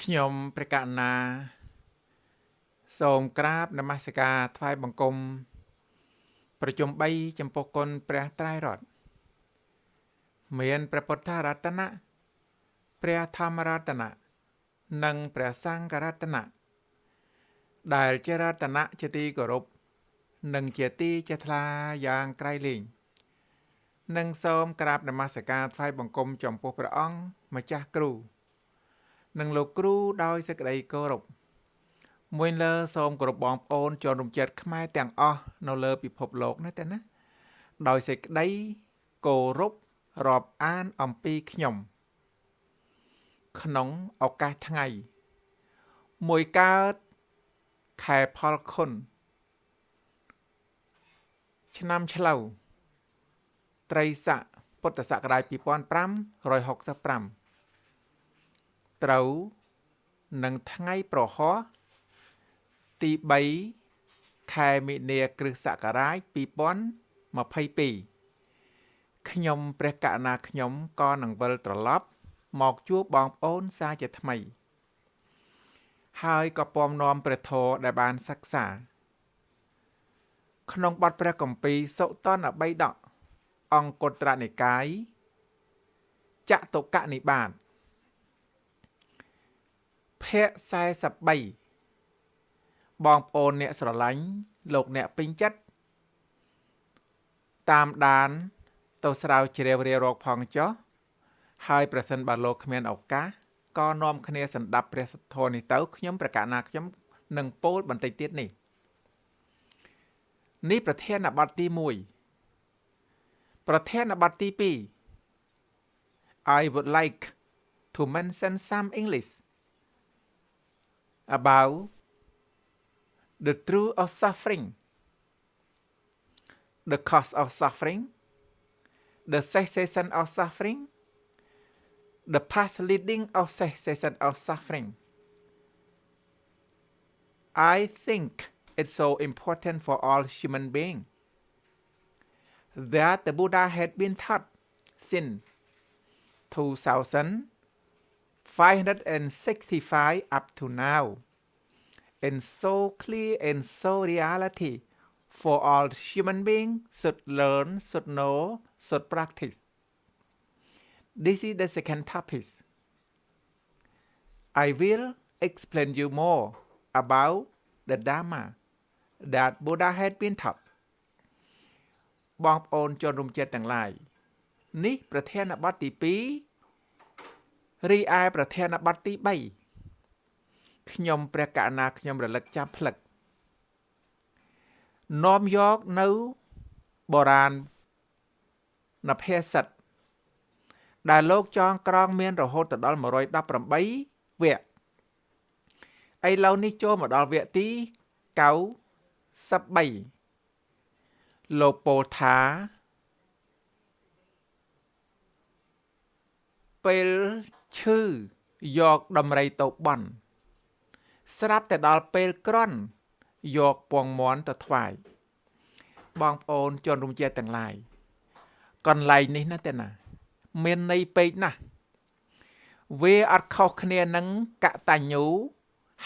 ខ្ញុំព្រះករុណាសូមក្រាបនមស្ការថ្វាយបង្គំប្រជុំ3ចំពោះគុណព្រះត្រៃរតន៍មានព្រះពុទ្ធរតនៈព្រះធម្មរតនៈនិងព្រះសង្ឃរតនៈដែលជារតនៈជាទីគោរពនិងជាទីជ្រះថ្លាយ៉ាងក្រៃលែងនិងសូមក្រាបនមស្ការថ្វាយបង្គំចំពោះព្រះអង្គម្ចាស់គ្រូនិងលោកគ្រូដោយសេចក្តីគោរពមួយលើសូមគោរពបងប្អូនជនរំចិត្តខ្មែរទាំងអស់នៅលើពិភពលោកណាទេណាដោយសេចក្តីគោរពរាប់អានអំពីខ្ញុំក្នុងឱកាសថ្ងៃមួយកើតខែផលខុនឆ្នាំឆ្លូវត្រីស័កពុទ្ធសករាជ2565ត្រូវនឹងថ្ងៃប្រហោះទី3ខែមិនិនាគ្រិស្តសករាជ2022ខ្ញុំព្រះករុណាខ្ញុំក៏នឹងវិលត្រឡប់មកជួបបងប្អូនសាជាថ្មីហើយក៏ពំនាំព្រះធម៌ដែលបានសិក្សាក្នុងបទព្រះគម្ពីរសុតនបិដកអង្គត្រនិកាយចតុកនិបាតភៈ43បងប្អូនអ្នកស្រឡាញ់លោកអ្នកពេញចិត្តតាមដានទៅស្រាវជ្រាវរារកផងចុះហើយប្រសិនបើលោកគ្មានឱកាសក៏នាំគ្នាសន្តាប់ព្រះសទ្ធនេះទៅខ្ញុំប្រកាសណាខ្ញុំនឹងពោលបន្តិចទៀតនេះប្រធានបទទី1ប្រធានបទទី2 I would like to mention some English about the truth of suffering, the cause of suffering, the cessation of suffering, the path leading of cessation of suffering. I think it's so important for all human beings that the Buddha had been taught since 2565 up to now. And so clear and so reality for all human beings should learn, should know, should practice. This is the second topic. I will explain you more about the Dharma that Buddha had been taught. បងប្អូនជនរួមជាតិទាំងឡាយនេះប្រធានបទទី2រីឯប្រធានបទទី3ខ្ញុំព្រះករុណាខ្ញុំរលឹកចាំផ្លឹកនាំយកនៅបុរាណនភាសិតដែលលោកចងក្រងមានរហូតដល់118វគ្គឥឡូវនេះចូលមកដល់វគ្គទី93លោកពោលថាពេលឈឺយកដំរីទៅបន់ស្រាប់តែដល់ពេលក្រន់យកពងមាន់ទៅថ្វាយបងប្អូនជនរួមជាតិទាំងឡាយកន្លែងនេះណាទេណាមានន័យពេកណាស់វាអត់ខុសគ្នានឹងកតញ្ញូ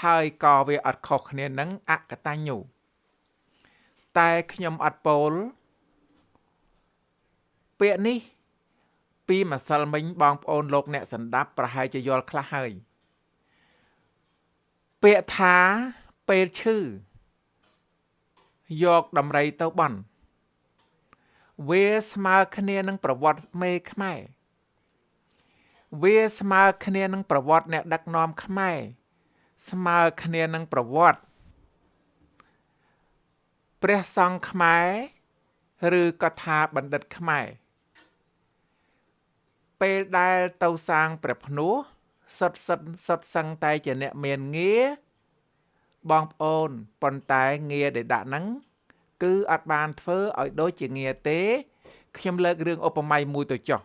ហើយក៏វាអត់ខុសគ្នានឹងអកតញ្ញូតែខ្ញុំអត់ពោលពាក្យនេះពីម្សិលមិញបងប្អូនលោកអ្នកសន្តាប់ប្រហែលជាយល់ខ្លះហើយពាក្យថាពេលឈឺយកដំរីទៅបន់វាស្មើគ្នានឹងប្រវត្តិមេខ្មែរវាស្មើគ្នានឹងប្រវត្តិអ្នកដឹកនាំខ្មែរស្មើគ្នានឹងប្រវត្តិព្រះសង្ឃខ្មែរឬក៏ថាបណ្ឌិតខ្មែរពេលដែលទៅសាងព្រះភ្នោះសុទ្ធសឹងតែជាអ្នកមានងារបងប្អូនប៉ុន្តែងារដែលដាក់ហ្នឹងគឺអត់បានធ្វើឲ្យដូចជាងារទេខ្ញុំលើករឿងឧបមាមួយទៅចុះ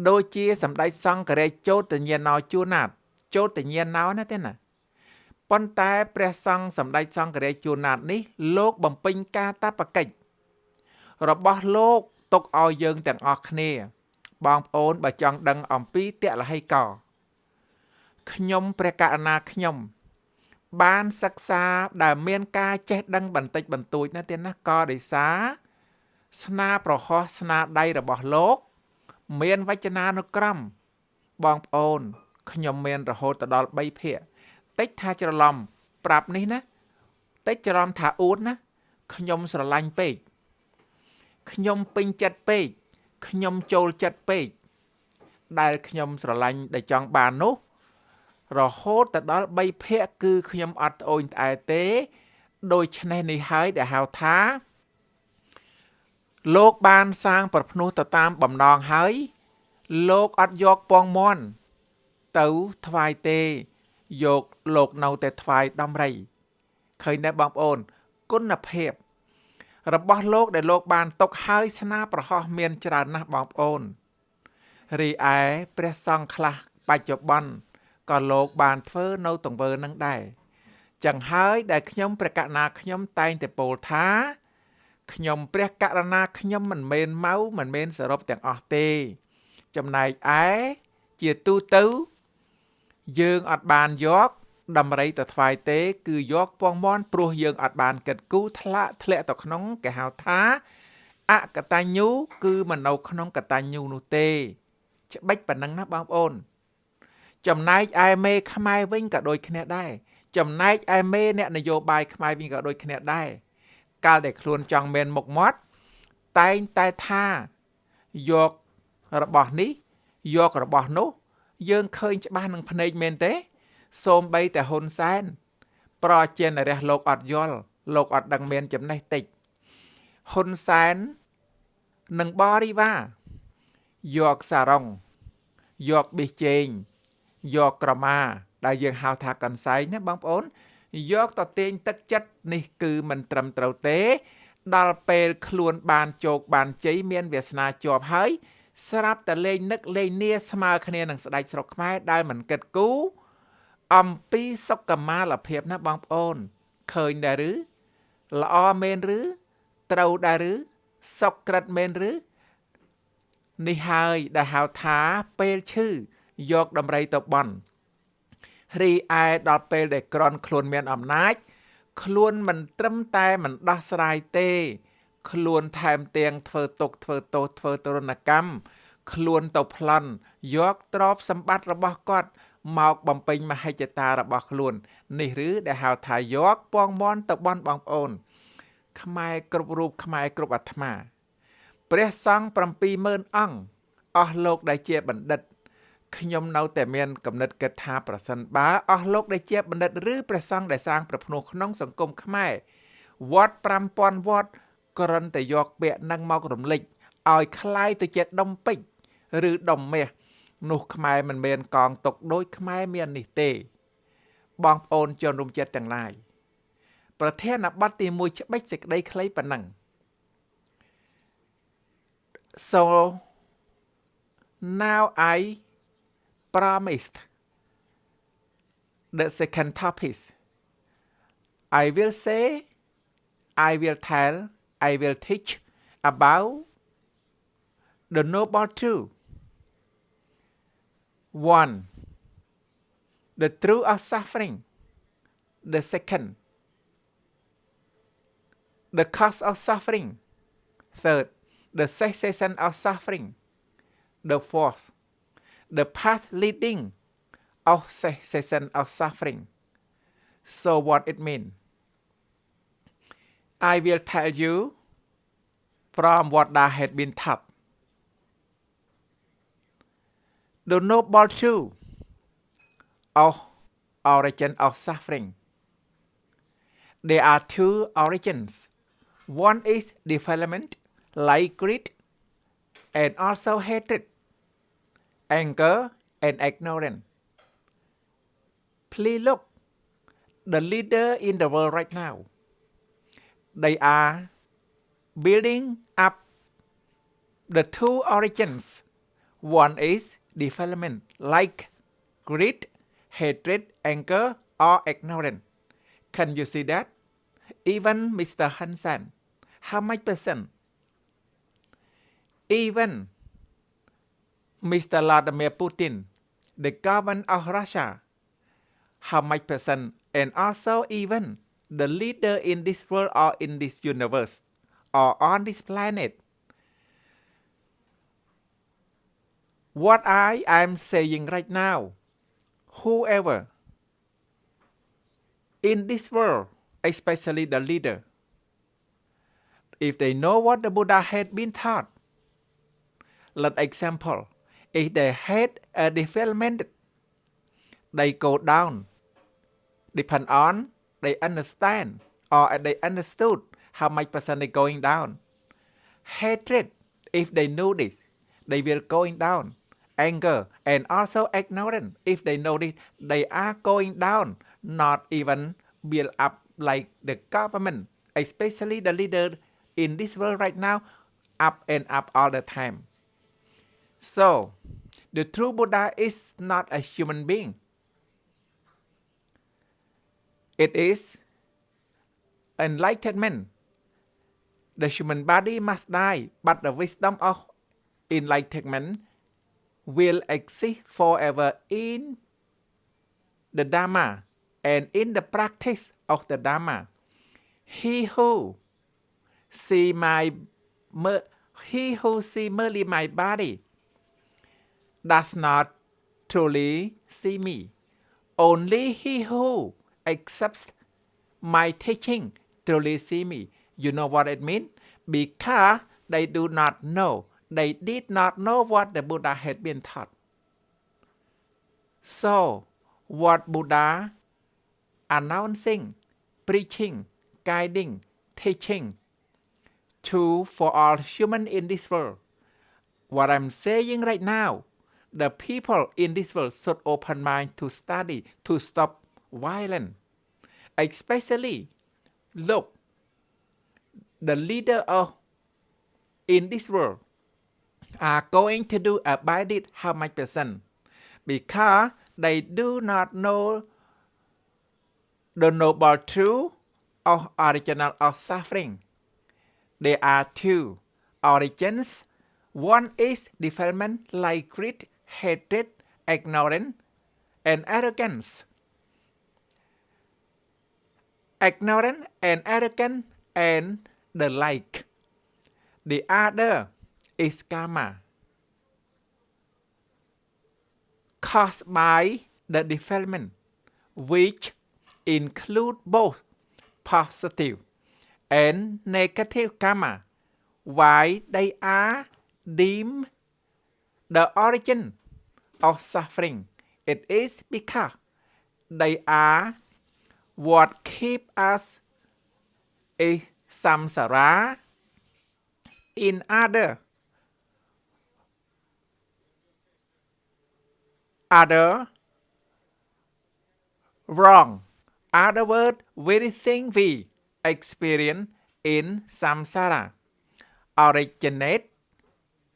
ដូចជាសម្ដេចសង្ឃរាជចោទញ្ញាណោជួនណាតចោទញ្ញាណោណាទេណាប៉ុន្តែព្រះសង្ឃសម្ដេចសង្ឃរាជជួនណាតនេះលោកបំពេញការតបកិច្ចរបស់លោកទុកឲ្យយើងទាំងអស់គ្នាបងប្អូនបើចង់ដឹងអំពីទលហិកោ ខ្ញុំព្រះករុណាខ្ញុំបានសិក្សាដែលមានការចេះដឹងបន្តិចបន្តួចណាទៀតណាក៏ដោយសារស្នាប្រហោះស្នាដៃរបស់លោកមានវចនានុក្រមបងប្អូនខ្ញុំមានរហូតដល់3ភាគតិចថាច្រឡំប្រាប់នេះណាតិចច្រឡំថាអួតណាខ្ញុំស្រឡាញ់ពេកខ្ញុំពេញចិត្តពេកខ្ញុំចូលចិត្តពេកដែលខ្ញុំស្រឡាញ់ដែលចង់បាននោះរហូតដល់3ភាគគឺខ្ញុំអត់ត្អូញត្អែទេដូច្នេះនេះហើយដែលហៅថាលោកបានសាងប្រភ្នោះទៅតាមបំណងហើយលោកអត់យកពងមាន់ទៅថ្វាយទេយកលោកនៅតែថ្វាយដំរីឃើញដែរបងប្អូនគុណភាពរបស់លោកដែលលោកបានຕົកហើយស្នាប្រហោះមានច្រើនណាស់បងប្អូនរីឯព្រះសង្ឃខ្លះបច្ចុប្បន្នក៏លោកបានធ្វើនៅទង្វើនឹងដែរចឹងហើយដែលខ្ញុំព្រះករុណាខ្ញុំតែងតែពោលថាខ្ញុំព្រះករុណាខ្ញុំមិនមែនម៉ៅមិនមែនសរុបទាំងអស់ទេចំណែកឯជាទូទៅយើងអត់បានយកដំរីទៅថ្វាយទេគឺយកពងមាន់ព្រោះយើងអត់បានគិតគូរធ្លាក់ទៅក្នុងគេហៅថាអកតញ្ញូគឺមិននៅក្នុងកតញ្ញូនោះទេច្បិចប៉ុណ្ណឹងណាបងប្អូនចំណែកឯមេខ្មែរវិញក៏ដូចគ្នាដែរចំណែកឯមេអ្នកនយោបាយខ្មែរវិញក៏ដូចគ្នាដែរកាលដែលខ្លួនចង់មានមុខមាត់តែងតែថាយករបស់នេះយករបស់នោះយើងឃើញច្បាស់នឹងភ្នែកមែនទេសូម្បីតែហ៊ុនសែនប្រជានរះលោកអត់យល់លោកអត់ដឹងមានចំណេះតិចហ៊ុនសែននឹងបរិវារយកសារ៉ុងយកប៊ីជេងយកក្រមាដែលយើងហៅថាកន្សែងណាបងប្អូនយកទៅទាញទឹកចិត្តនេះគឺមិនត្រឹមត្រូវទេដល់ពេលខ្លួនបានជោគបានជ័យមានវាសនាជាប់ហើយស្រាប់តែលេងនឹកលេងនាស្មើគ្នានឹងស្ដេចស្រុកខ្មែរដែលមិនគិតគូរអំពីសុខមាលភាពណាបងប្អូនឃើញដែរឬល្អមែនឬត្រូវដែរឬសុខក្រិតមែនឬនេះហើយដែលហៅថាពេលឈឺយកដំរីទៅបន់រីឯដល់ពេលដែលក្រន់ខ្លួនមានអំណាចខ្លួនមិនត្រឹមតែមិនដោះស្រាយទេខ្លួនថែមទាំងធ្វើទុកធ្វើទោសធ្វើទរណកម្មខ្លួនទៅប្លន់យកទ្រព្យសម្បត្តិរបស់គាត់មកបំពេញមហិច្ឆតារបស់ខ្លួននេះឬដែលហៅថាយកពងមាន់ទៅបន់បងប្អូនខ្មែរគ្រប់រូបខ្មែរគ្រប់អាត្មាព្រះសង្ឃ 70000 អង្គអស់លោកដែលជាបណ្ឌិតខ្ញុំនៅតែមានគំនិតគិតថាប្រសិនបើអស់លោកដែលជាបណ្ឌិតឬព្រះសង្ឃដែលសាងប្រភ្នោះក្នុងសង្គមខ្មែរវត្ត 5000 វត្តគ្រាន់តែយកពាក្យនឹងមករំលេចឲ្យคล้ายទៅជាដុំពេជ្រឬដុំមាសនោះខ្មែរមិនមានកងទុកដូចខ្មែរមាននេះទេបងប្អូនជនរួមជាតិទាំងឡាយប្រធានបទទី1ច្បិចសេចក្តីខ្លីប៉ុណ្ណឹង So now I promised the second topic I will say I will tell I will teach about the noble truth. 1. The truth of suffering. The second. The cause of suffering. Third. The cessation of suffering. The fourth. The path leading of cessation of suffering. So what it means? I will tell you from what that had been taught. The noble truth of origin of suffering. There are two origins. One is development, like greed, and also hatred, anger, and ignorance. Please look, the leader in the world right now. They are building up the two origins. One is development, like greed, hatred, anger, or ignorance. Can you see that? Even Mr. Hansen, how much percent? Even Mr. Vladimir Putin, the government of Russia, how much percent, and also even the leader in this world or in this universe or on this planet. What I am saying right now, whoever in this world, especially the leader, if they know what the Buddha had been taught, let example, if they had a development, they go down, depend on, they understand, or they understood how much percent they going down. Hatred, if they know this, they will going down. Anger and also ignorance, if they know this, they are going down, not even build up like the government, especially the leader in this world right now, up and up all the time. So, the true Buddha is not a human being. It is enlightenment. The human body must die, but the wisdom of enlightenment will exist forever in the Dharma and in the practice of the Dharma. He who see merely my body does not truly see me. Only he who accepts my teaching truly see me. You know what it means? Because they do not know. They did not know what the Buddha had been taught. So, what Buddha announcing, preaching, guiding, teaching for all humans in this world. What I'm saying right now, the people in this world should open mind to study, to stop violence. Especially, look, the leader in this world are going to do about it how much percent? Because they do not know the noble truth of original of suffering. There are two origins. One is development like greed, hatred, ignorance, and arrogance. Ignorance and arrogance and the like. The other is karma, caused by the development, which include both positive and negative karma. Why they are deemed the origin of suffering? It is because they are what keep us in samsara. In other wrong. Other word, very thing we experience in samsara originate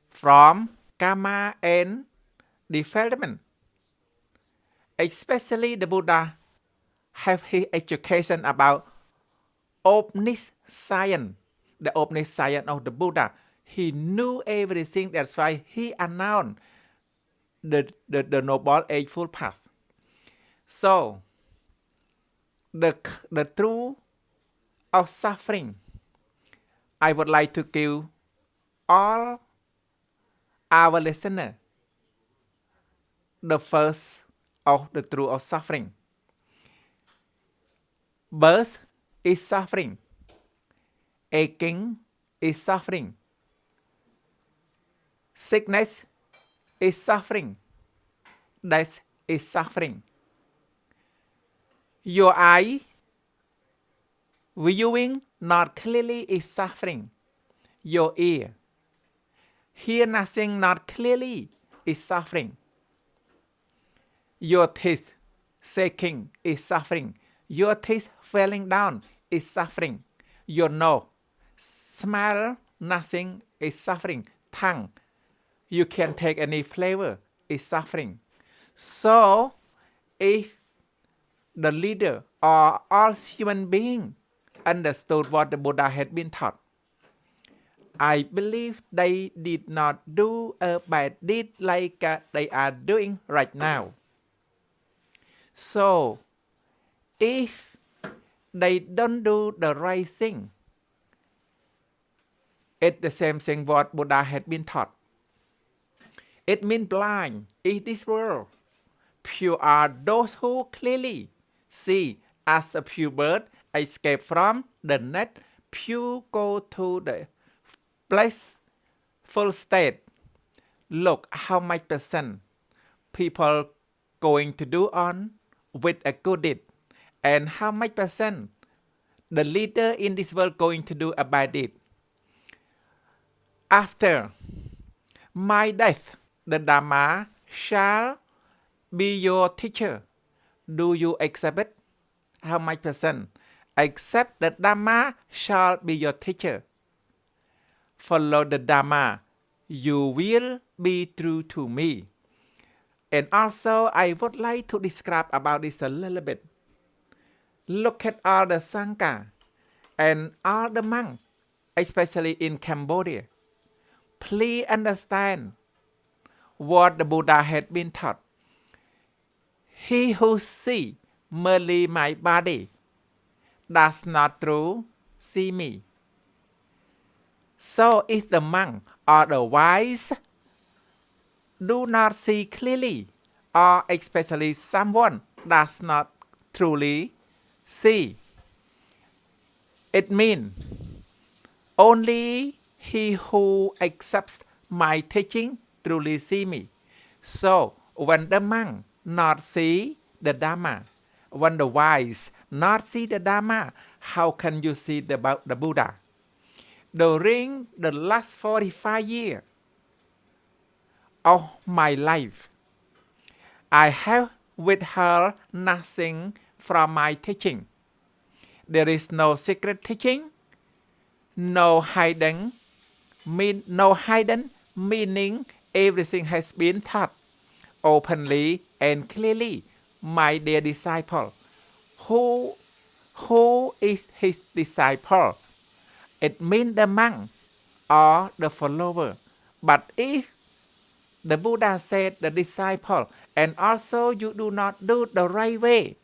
from karma and development. Especially the Buddha have his education about omniscience, the omniscience of the Buddha. He knew everything. That's why he announced the Noble Eightfold Path. So, the truth of suffering, I would like to give all our listeners the first of the truth of suffering. Birth is suffering. Aching is suffering. Sickness is suffering. Death is suffering. Your eye viewing not clearly is suffering. Your ear hear nothing not clearly is suffering. Your teeth shaking is suffering. Your teeth falling down is suffering. Your nose smell nothing is suffering. Tongue, you can't take any flavor, is suffering. So, if the leader or all human beings understood what the Buddha had been taught, I believe they did not do a bad deed like they are doing right now. So, if they don't do the right thing, it's the same thing what Buddha had been taught. It means blind in this world. Pure are those who clearly see as a pure bird escape from the net, pure go to the blissful state. Look how much percent people going to do on with a good deed, and how much percent the leader in this world going to do a bad deed. After my death, the Dharma shall be your teacher. Do you accept it? How much percent accept that Dharma shall be your teacher? Follow the Dharma, you will be true to me. And also, I would like to describe about this a little bit. Look at all the Sangha and all the monks, especially in Cambodia. Please understand what the Buddha had been taught. He who sees merely my body does not truly see me. So if the monk or the wise do not see clearly, or especially someone does not truly see, it means only he who accepts my teaching truly see me. So when the monk not see the Dharma, when the wise not see the Dharma, how can you see the Buddha? During the last 45 years of my life, I have withheld nothing from my teaching. There is no secret teaching, no hidden meaning. Everything has been taught openly and clearly. My dear disciple, who is his disciple? It means the monk or the follower. But if the Buddha said the disciple, and also you do not do the right way,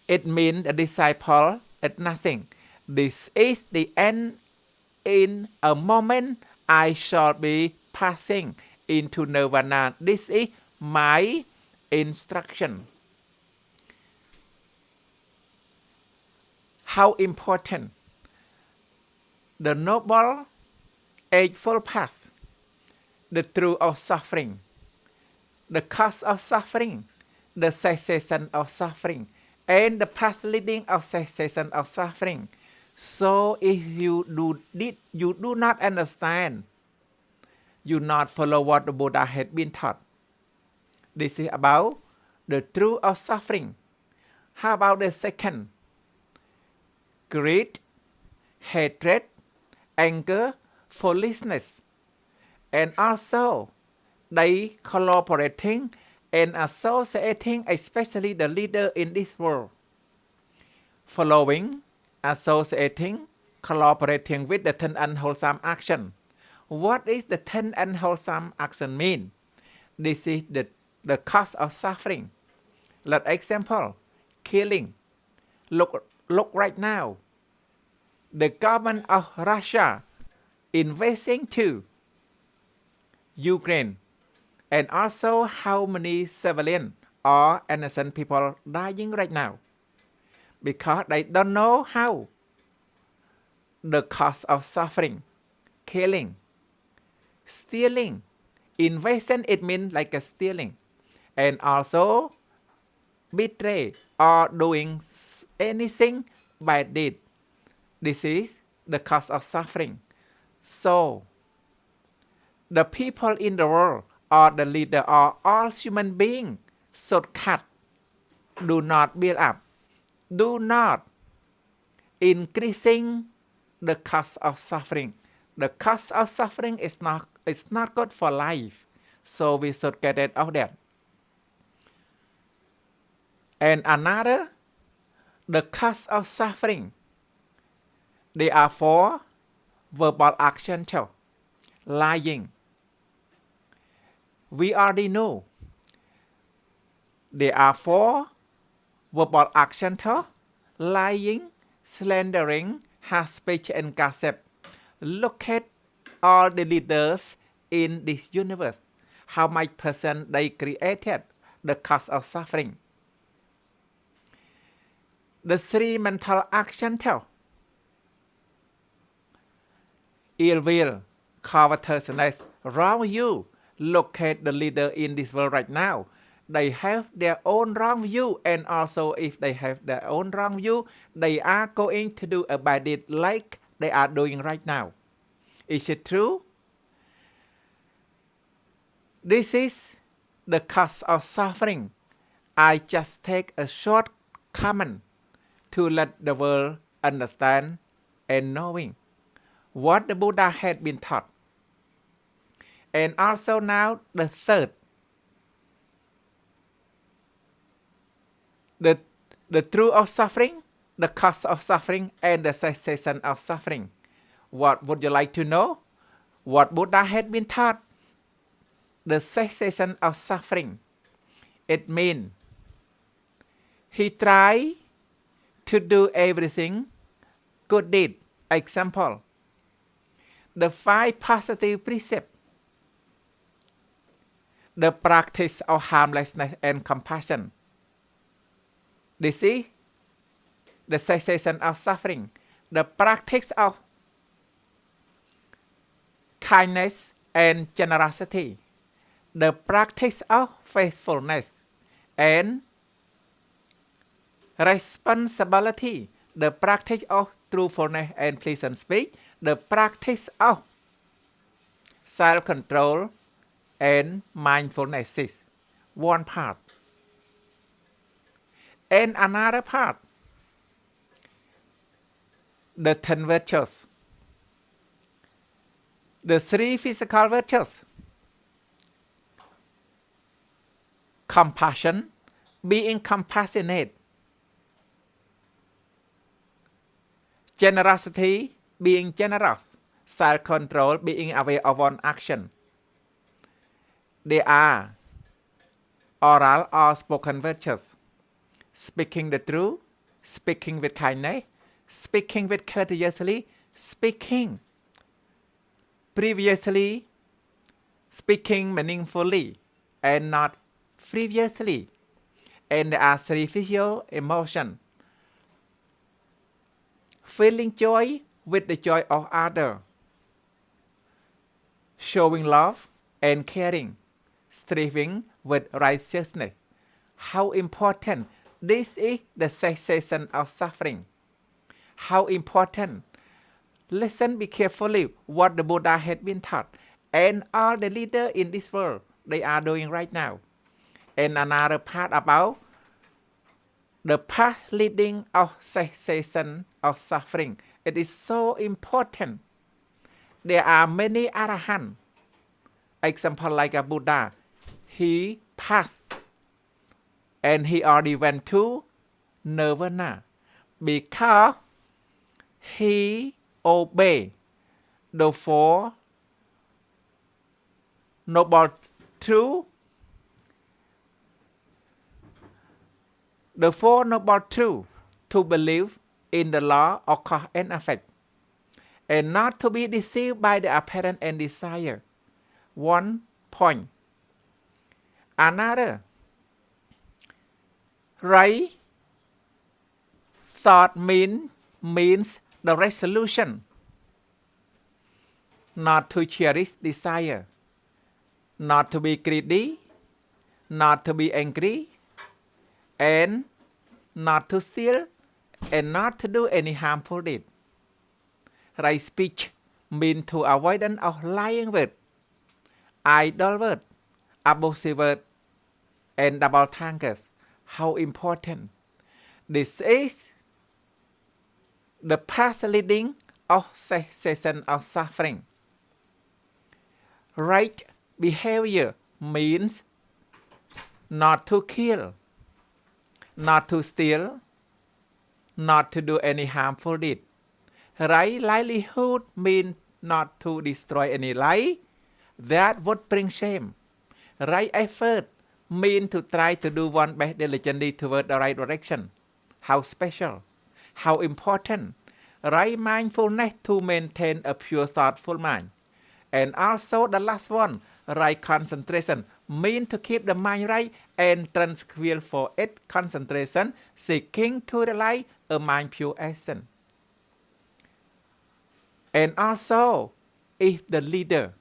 it means the disciple is nothing. This is the end. In a moment, I shall be passing into nirvana. This is my instruction. How important the Noble Eightfold Path, the truth of suffering, the cause of suffering, the cessation of suffering, and the path leading of cessation of suffering. So if you do not understand, you not follow what the Buddha had been taught. This is about the truth of suffering. How about the second? Greed, hatred, anger, foolishness, and also they collaborating and associating, especially the leader in this world. Following, associating, collaborating with the 10 unwholesome action. What is the 10 unwholesome action mean? This is the cause of suffering. Let example, killing. Look right now. The government of Russia investing to Ukraine, and also how many civilian or innocent people dying right now, because they don't know how the cause of suffering, killing, stealing, invasion. It means like a stealing, and also betray or doing anything bad deed. This is the cause of suffering. So the people in the world or the leader or all human beings should cut. Do not build up. Do not increasing the cause of suffering. The cause of suffering is not good for life. So we should get rid of that. And another, the cause of suffering. They are for verbal action too. Lying. We already know. They are for verbal action to lying, slandering, hate speech and gossip. Look at all the leaders in this universe. How much person they created the cause of suffering. The three mental action to ill will, covetousness, wrong view. Look at the leader in this world right now. They have their own wrong view, and also if they have their own wrong view, they are going to do a bad deed like they are doing right now. Is it true? This is the cause of suffering. I just take a short comment to let the world understand and knowing what the Buddha had been taught. And also now the third, the truth of suffering, the cause of suffering, and the cessation of suffering. What would you like to know? What Buddha had been taught? The cessation of suffering. It means he tried to do everything good deed. Example, the 5 positive precepts, the practice of harmlessness and compassion. This is the cessation of suffering. The practice of kindness and generosity. The practice of faithfulness and responsibility. The practice of truthfulness and pleasant speech. The practice of self-control and mindfulness is one part. And another part, the 10 virtues. The 3 physical virtues. Compassion, being compassionate. Generosity, being generous. Self-control, being aware of one action. They are oral or spoken virtues. Speaking the truth, speaking with kindness, speaking with courteously, speaking previously, speaking meaningfully, and not frivolously. And there are 3 physical emotions. Feeling joy with the joy of others. Showing love and caring. Striving with righteousness. How important. This is the cessation of suffering. How important. Listen be carefully what the Buddha had been taught. And all the leaders in this world, they are doing right now. And another part about the path leading of cessation of suffering. It is so important. There are many arahants. Example like a Buddha. He passed and he already went to nirvana because he obeyed the 4 noble truths. The 4 noble truths to believe in the law of cause and effect and not to be deceived by the apparent and desire. One point. Another, right thought means the resolution not to cherish desire, not to be greedy, not to be angry, and not to steal, and not to do any harmful deed. Right speech means to avoidance of lying word, idle word, abusive word, and double tonguers. How important. This is the path leading of cessation of suffering. Right behavior means not to kill, not to steal, not to do any harmful deed. Right livelihood means not to destroy any life that would bring shame. Right effort mean to try to do one best diligently toward the right direction. How special, how important, right mindfulness to maintain a pure thoughtful mind. And also the last one, right concentration, mean to keep the mind right and transquil for it concentration, seeking to realize a mind pure essence. And also, if the leader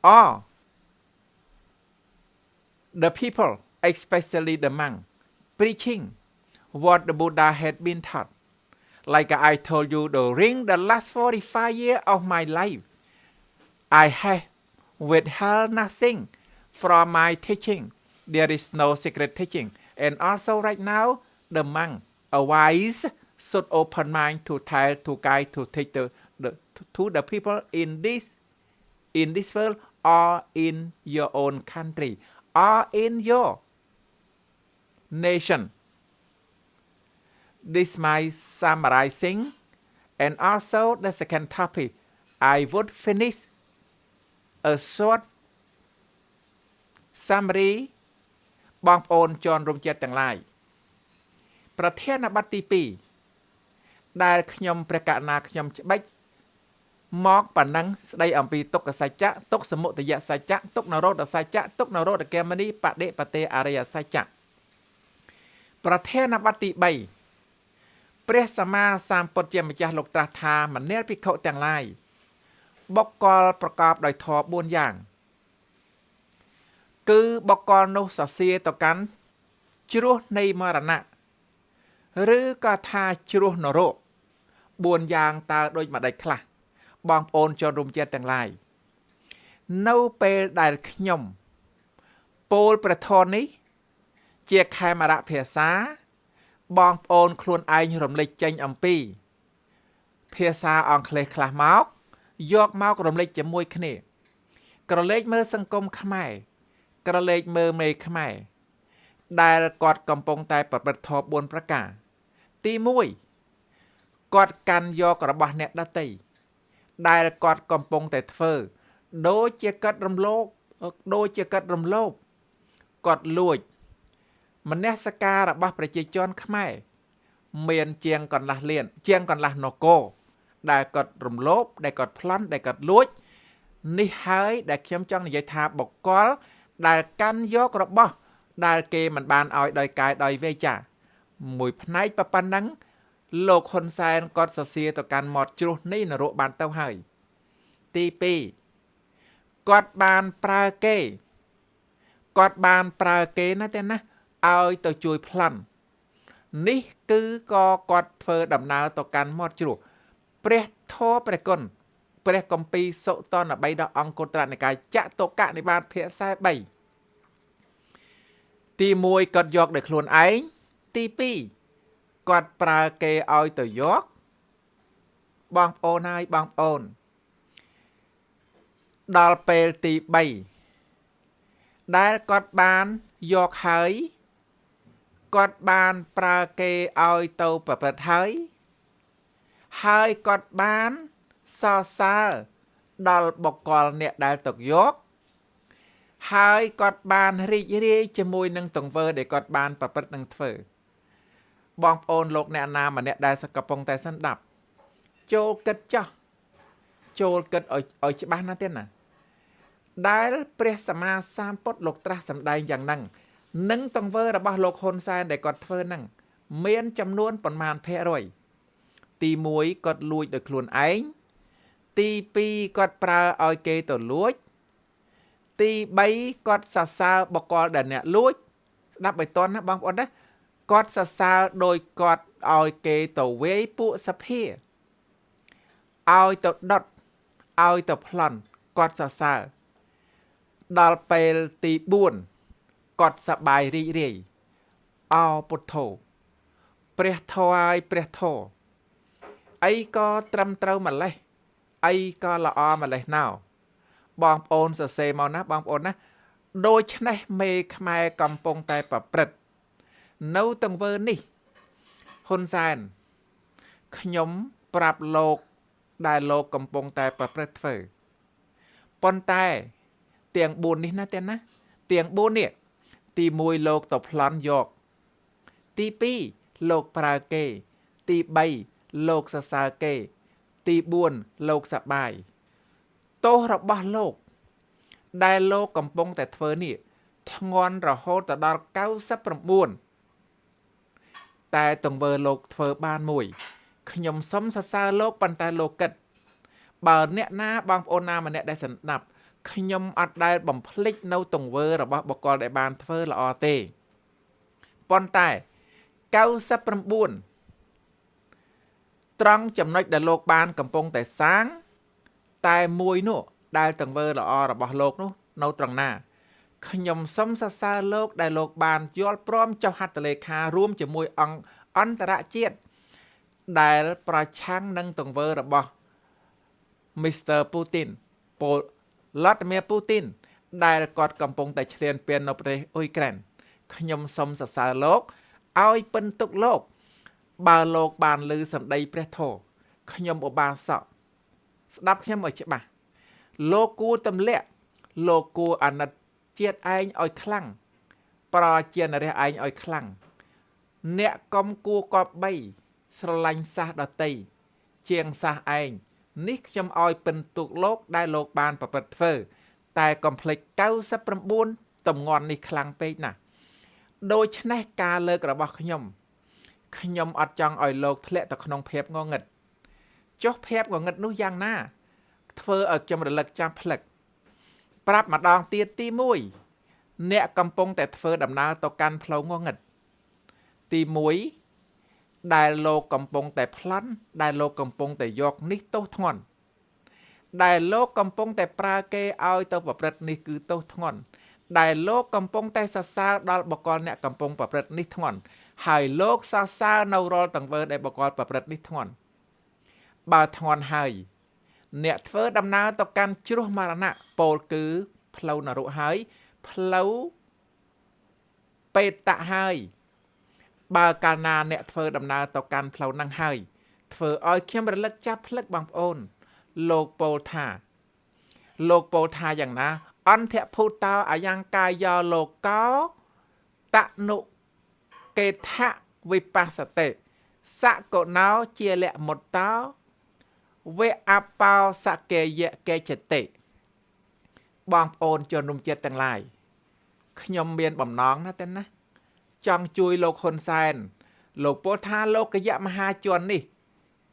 or the people, especially the monk, preaching what the Buddha had been taught, like I told you during the last 45 years of my life, I have withheld nothing from my teaching. There is no secret teaching. And also right now, the monk, a wise, should open mind to tell, to guide, to teach to the people in this world or in your own country or in your nation. This my summarizing. And also the second topic, I would finish a short summary បងប្អូនចនរំចិត្តទាំងឡាយប្រធានបទទី2ដែលខ្ញុំព្រះករុណាខ្ញុំច្បិចមកប៉ុណ្ណឹងស្ដីអំពីទុក្ខសច្ចៈទុក្ខសមុទយសច្ចៈទុក្ខនរោធសច្ចៈទុក្ខនរោធកេមនីបដិបតេអរិយសច្ចៈប្រធានបទទី3ព្រះសម្មាសម្ពុទ្ធជាម្ចាស់លោកត្រាស់ថាមនាលភិក្ខុទាំងឡាយបុគ្គលប្រកបដោយធម៌4យ៉ាងគឺបុគ្គលនោះសរសេរទៅកាន់ជ្រោះនៃមរណៈឬក៏ថាជ្រោះនរក4យ៉ាងតើដូចម្ដេចខ្លះបងប្អូនចូលរួមចិត្តទាំងឡាយនៅពេលដែលខ្ញុំពោលព្រះធម៌នេះជាខេមរៈភាសាបងប្អូនខ្លួនឯងរំលេចចេញអំពីភាសាអង់គ្លេសខ្លះមកយកម្ករំលេចជាមួយគ្នាក្រឡេកមើលសង្គមខ្មែរក្រឡេកមើលមេខ្មែរដែលគាត់កំពុងតែប្រព្រឹត្តធម៌4ប្រការទី1គាត់កាន់យករបស់អ្នកដទៃដែលគាត់កំពុងតែធ្វើដូចជាគាត់រំលោភគាត់លួចមនសិការរបស់ប្រជាជនខ្មែរមានជាងកន្លះលានជាងកន្លះនគរដែលគាត់រំលោភដែលគាត់ប្លន់ដែលគាត់លួចនេះហើយដែលខ្ញុំចង់និយាយថាបុគ្គលដែលកាន់យករបស់ដែលគេមិនបានឲ្យដោយកាយដោយវេចាមួយផ្នែកប៉ុណ្ណឹងលោកហ៊ុនសែនគាត់សរសេរទៅកាន់មាត់ជ្រោះនេះនរកបានទៅហើយទី2គាត់បានប្រើគេណាទេណាឲ្យទៅជួយប្លន់នេះគឺក៏គាត់ធ្វើដំណើរទៅកាន់មាត់ជ្រោះព្រះធម៌ព្រះគុណព្រះគម្ពីរសុតនបិដកអង្គុត្រនិកាយចតុកនិបាតភាគ43ទី1គាត់យកដោយខ្លួនឯងទី2គាត់ប្រើគេឲ្យទៅយកបងប្អូនហើយបងប្អូនដល់ពេលទី3ដែលគាត់បានយកហើយគាត់បានប្រើគេឲ្យទៅប្រព្រឹត្តហើយគាត់បានសរសើរដល់បុគ្គលអ្នកដែលទុកយកហើយគាត់បានរីករាយជាមួយនឹងទង្វើដែលគាត់បានប្រព្រឹត្តនឹងធ្វើបងប្អូនលោកអ្នកណាម្នាក់ដែលកំពុងតែស្ដាប់ចូលគិតចោះចូលគិតឲ្យច្បាស់ណាស់ទេណាដែលព្រះសម្មាសម្ពុទ្ធលោកត្រាស់សម្ដែងយ៉ាងហ្នឹងនឹងទង្វើរបស់លោកហ៊ុនសែនដែលគាត់ធ្វើហ្នឹងមានចំនួនប៉ុន្មានភាគរយទី1គាត់លួចដោយខ្លួនឯងទី2គាត់ប្រើឲ្យគេទៅលួចទី3គាត់សរសើរបុគ្គលដែលអ្នកលួចស្ដាប់ឲ្យតន់ណាបងប្អូនណាគាត់សរសើរដោយគាត់ឲ្យគេទៅវាយពួកសភាឲ្យទៅដុតឲ្យទៅប្លន់គាត់សរសើរដល់ពេលទី4គាត់សប្បាយរីករាយអោពុទ្ធោព្រះធម៌ហើយព្រះធម៌អីក៏ត្រឹមត្រូវម្លេះអីក៏ល្អម្លេះណោបងប្អូនសរសេរមកណាបងប្អូនណាដូច្នេះមេខ្មែរកំពុងតែប្រព្រឹត្តនៅទង្វើនេះហ៊ុនសែនខ្ញុំប្រាប់លោកដែលលោកកំពុងតែប្រព្រឹត្តធ្វើប៉ុន្តែទាំង4នេះណាទាំង4នេះ ទី1លោកទៅប្លន់យកទី2លោកប្រើគេទី3លោកសរសើរគេទី4លោកសប្បាយទោសរបស់លោកដែលលោកកំពុងតែធ្វើនេះធ្ងន់រហូតទៅដល់99តែទង្វើលោកធ្វើបានមួយខ្ញុំសុំសរសើរលោកប៉ុន្តែលោកគិតបើអ្នកណាបងប្អូនណាម្នាក់ដែលស្ដាប់ខ្ញុំអត់ដែលបំភ្លេចនៅទង្វើរបស់បុគ្គលដែលបានធ្វើល្អទេប៉ុន្តែ99ត្រង់ចំណុចដែលលោកបានកំពុងតែសាងតែមួយនោះដែលទង្វើល្អរបស់លោកនោះនៅត្រង់ណាខ្ញុំសូមសរសើរលោកដែលលោកបានយល់ព្រមចុះហត្ថលេខារួមជាមួយអង្គអន្តរជាតិដែលប្រឆាំងនឹងទង្វើរបស់ Mr. Putin ពលVladimir Putin ដែលគាត់កំពុងតែឈ្លានពាននៅប្រទេសអ៊ុយក្រែនខ្ញុំសូមសរសើរលោកឲ្យពិនទុកលោកបើលោកបានឮសម្ដីព្រះធម៌ខ្ញុំឧបាសកស្ដាប់ខ្ញុំឲ្យច្បាស់លោកគួរទម្លាក់លោកគួរអាណិតជាតិឯងឲ្យខ្លាំងប្រជានរាស្ត្រឯងឲ្យខ្លាំងអ្នកកុំគួរគប្បីស្រឡាញ់សាសដតីជាងសាសឯងនេះខ្ញុំឲ្យពិនទុកលោកដែលលោកបានប្រព្រឹត្តធ្វើតែកុំភ្លេច99តម្ងន់នេះខ្លាំងពេកណាស់ដូច្នេះការលើករបស់ខ្ញុំអត់ចង់ឲ្យលោកធ្លាក់ទៅក្នុងភាពងងឹតចុះភាពងងឹតនោះយ៉ាងណាធ្វើឲ្យខ្ញុំរលឹកចាំផ្លឹកប្រាប់ម្ដងទៀតទី1អ្នកកំពុងតែធ្វើដំណើរទៅកាន់ផ្លូវងងឹតទី1ដែលលោកកំពុងតែប្លន់ដែលលោកកំពុងតែយកនេះទោសធ្ងន់ដែលលោកកំពុងតែប្រើគេឲ្យទៅប្រព្រឹត្តនេះគឺទោសធ្ងន់ដែលលោកកំពុងតែសរសើរដល់បុគ្គលអ្នកកំពុងប្រព្រឹត្តនេះធ្ងន់ហើយលោកសរសើរនៅរាល់ទង្វើដែលបុគ្គលប្រព្រឹត្តនេះធ្ងន់បើធ្ងន់ហើយអ្នកធ្វើដំណើរទៅកាន់ជ្រោះមរណៈពោលគឺផ្លូវនរកហើយផ្លូវបេតៈហើយបើកាលណាអ្នកធ្វើដំណើរទៅកាន់ផ្លូវហ្នឹងហើយធ្វើឲ្យខ្ញុំរលឹកចាប់ផ្លឹកបងប្អូនលោកពោលថាយ៉ាងណាអន្តភូតោអយ៉ាងកាយោលោកោតនុកេថវិបស្សតិសកុណោជាលមុតតោវេអបោសកេយកេចតិបងប្អូនជនរួមជាតិទាំងឡាយខ្ញុំមានបំណងណាស់ទេណាចង់ជួយលោកហ៊ុនសែនលោកពោលថាលោកយៈមហាជននេះ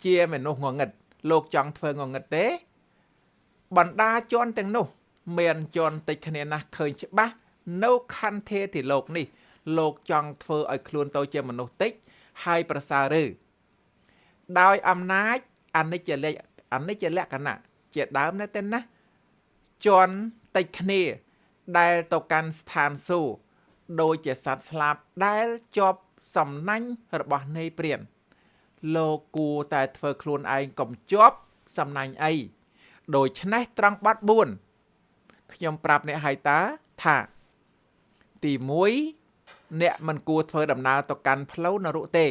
ជាមនុស្សងងឹតលោកចង់ធ្វើងងឹតទេបណ្ដាជនទាំងនោះមានជនតិចគ្នាណាស់ឃើញច្បាស់នៅខន្ធាទីលោកនេះលោកចង់ធ្វើឲ្យខ្លួនទៅជាមនុស្សតិចហើយប្រសើរឬដោយអំណាចអនិច្ចលក្ខណៈជាដើមណាទេណាជនតិចគ្នាដែលទៅកាន់ស្ថានសួគ៌ដូចជាសត្វស្លាប់ដែលជាប់សំណាញ់របស់នៃព្រានលោកគួរតែធ្វើខ្លួនឯងកុំជាប់សំណាញ់អីដូច្នេះត្រង់បាត់4ខ្ញុំប្រាប់អ្នកហើយតាថាទី1អ្នកមិនគួរធ្វើដំណើរទៅកាន់ផ្លូវនរកទេ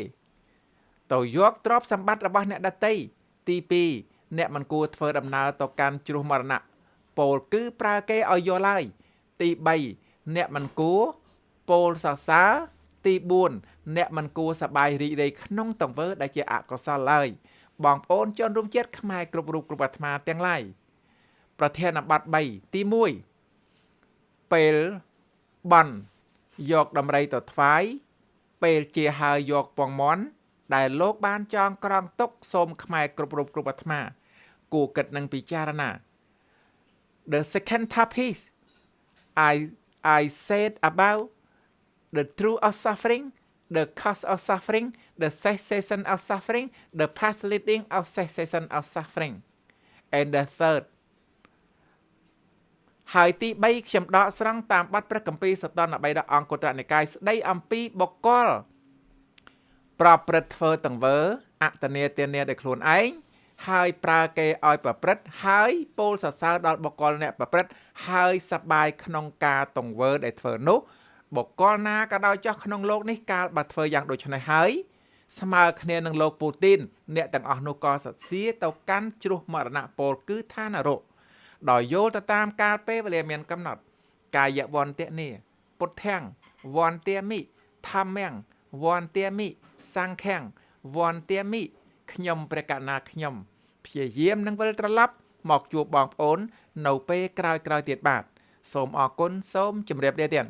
ទៅយកទ្រព្យសម្បត្តិរបស់អ្នកដទៃទី2អ្នកមិនគួរធ្វើដំណើរទៅកាន់ជ្រោះមរណៈពោលគឺប្រើគេឲ្យយកឡើយទី3អ្នកមិនគួរពោលសរសើរទី4អ្នកមិនគួរសប្បាយរីករាយក្នុងទង្វើដែលជាអកុសលឡើយបងប្អូនជនរួមជាតិខ្មែរគ្រប់រូបគ្រប់អាត្មាទាំងឡាយប្រធានបទ3ទី1ពេលបន់យកដំរីទៅថ្វាយពេលជាហើយយកពងមាន់ដែលលោកបានចងក្រងទុកសូមខ្មែរគ្រប់រូបគ្រប់អាត្មាគួរគិតនឹងពិចារណា The second topic I said about the truth of suffering the cause of suffering the cessation of suffering the path leading of cessation of suffering and the third ហើយទី3ខ្ញុំដកស្រង់តាមបទព្រះគម្ពីរសតន3ដល់អង្គុត្រនិកាយស្ដីអំពីបុគ្គលប្រព្រឹត្តធ្វើទង្វើអតនេទានាដោយខ្លួនឯងហើយប្រើគេឲ្យប្រព្រឹត្តហើយពោលសរសើរដល់បុគ្គលអ្នកប្រព្រឹត្តហើយសប្បាយក្នុងការទង្វើដែលធ្វើនោះបុគ្គលណាក៏ដោយចោះក្នុងโลกនេះកាលបើធ្វើយ៉ាងដូចនេះហើយស្មើគ្នានឹងលោកពូទីនអ្នកទាំងអស់នោះក៏សរសៀទៅកាន់ជ្រោះមរណៈពលគឺឋាននរកដោយយល់ទៅតាមកាលពេលវេលាមានកំណត់កាយវន្តៈនេះពុទ្ធាំង វ៉ាន់ទាមីថាមាំងវ៉ាន់ទាមីសាំងខាំងវ៉ាន់ទាមីខ្ញុំព្រះកណាខ្ញុំព្យាយាមនឹងវិលត្រឡប់មកជួបបងប្អូននៅពេលក្រោយៗទៀតបាទសូមអរគុណសូមជម្រាបលាទៀត